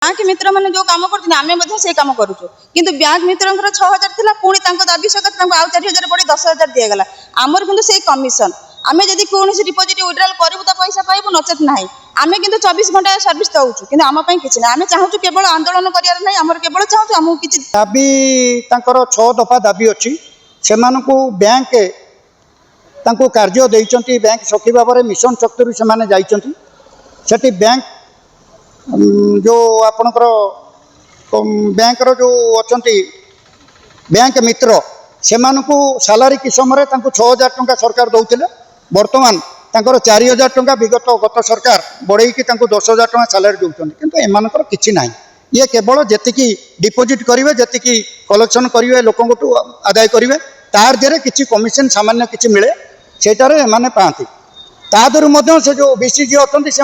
Bank मित्र मैंने जो कम कर से कम करूँ कि बैंक मित्र 6000 थी पुणी दाबी सकात आउ 4000 पड़े 10000 दिगला आमर कि से कमिशन आम जब कौन डिपोजिट विड्रॉल करूँ तो पैसा पाइबू नचेत ना आम कि 24 घंटा सर्विस दौचु कि आम किसी ना आम चाहूँ केवल आंदोलन कर केवल चाहूँ आमको किसी दाबी 6 दफा दाबी अच्छी से बैंक तांको कार्य देइचंती बैंक सखी भाव में मिशन शक्ति से बैंक जो आपणकर बैंक रो जो अच्छी बैंक मित्र से सालारी कि समय 6000 टंका सरकार दौले बर्तमान 4000 टंका विगत गत सरकार बढ़ई 10,000 टंका सालारी दौरान किंतु एमानकर किछि नाही ये केवल जी डिपोजिट करेंगे जी कलेक्शन करेंगे लोक आदाय करेंगे तार देहरे किसी कमिशन सामान्य किसी मिले सेटारे एमाने पाती तादर से जो बीसी जी अच्छा से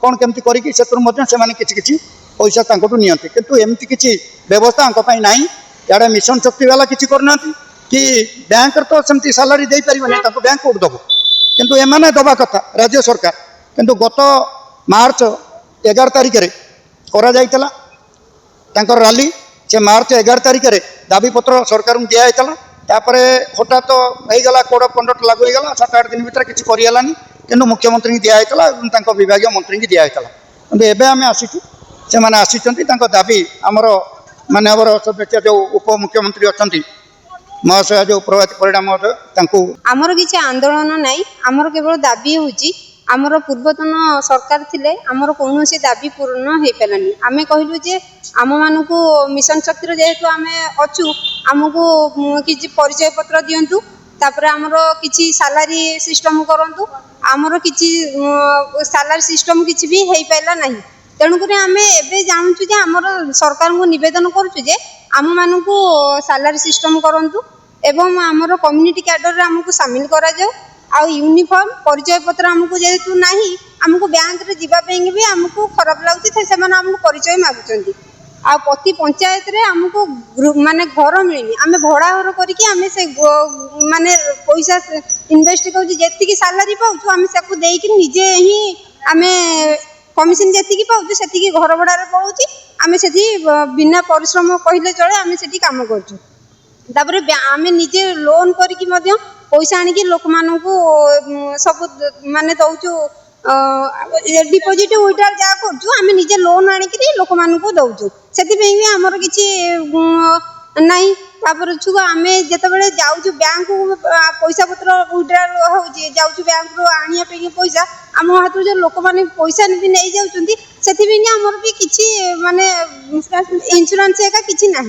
कौन केमती करी से किसी पैसा नियंती किंतु एमती किसी व्यवस्था ना याडे मिशन शक्ति वाला किसी करना कि बैंक तो सेमती सालारी दे पारे बैंक कोड दब किंतु एमाने दबा कथा राज्य सरकार किंतु गत मार्च 11 तारिख में करा जाइतला तांकर रैली से मार्च 11 तारिख में दाबी पत्र सरकार को दिया तापर हठात तो होगा कोड ऑफ कंडक्ट लागू होगा 7-8 दिन भर किसी करगलानी कि मुख्यमंत्री दिखाई विभाग मंत्री की दिखाई कि एवं आम आसीचु से मैंने आसी दाबी आमर मानवर सदस्य जो उप मुख्यमंत्री अच्छा महाशय जो प्रभात परिणा महोदय आमर किसी आंदोलन नाई आमर केवल दाबी होची आमर पूर्वतन सरकार थिले आमर कौन दाबी पूर्ण हो पारानी आम कहलु जे आम मानू मिशन शक्ति जेहेतु आम अच्छु आमको किसी परिचय पत्र दिंतु तापर आमर किसी सालारी सिस्टम करंतु आमर किसी सालारी सिस्टम किसी भी हो पारा ना तेणुक आम एवं जानूँ जे आमर सरकार को निवेदन करुँ आम मानू सालारी सिस्टम करंतु एवं आमर कम्युनिटी कैडर आमको सामिल करा जाऊ आउ यूनिफॉर्म परिचय पत्र आमको जेहेतु ना आमको बैंक रे जीवाई भी आमको खराब लगुच से परिचय मागुंट आ प्रति पंचायत रे आमको माने घर मिलनी आम भड़ा घर करके आम से माने पैसा इन्वेस्ट कर सालारी पाऊँ आम से निजे ही आम कमिशन जी पाऊँ से घर भड़ा पड़ोची आम से बिना परिश्रम कहले चले आम से कम कर आम निजे लोन करके पैसा आनिकी लोक मानू सब माने दौचु डिपोजिट विड्रॉल जहाँ करूँ निजे लोन आनिक लोक मानू दौचु से आमर किसी ना छुआ आम जिते जाऊँ बैंक पैसा पत्र विड्रॉल हो जाऊँ बैंक आने पैसा आम हाथ जो लोक मैंने पैसा भी नहीं जाऊँच से आमर भी किसी माने इंश्योरेंस किसी ना।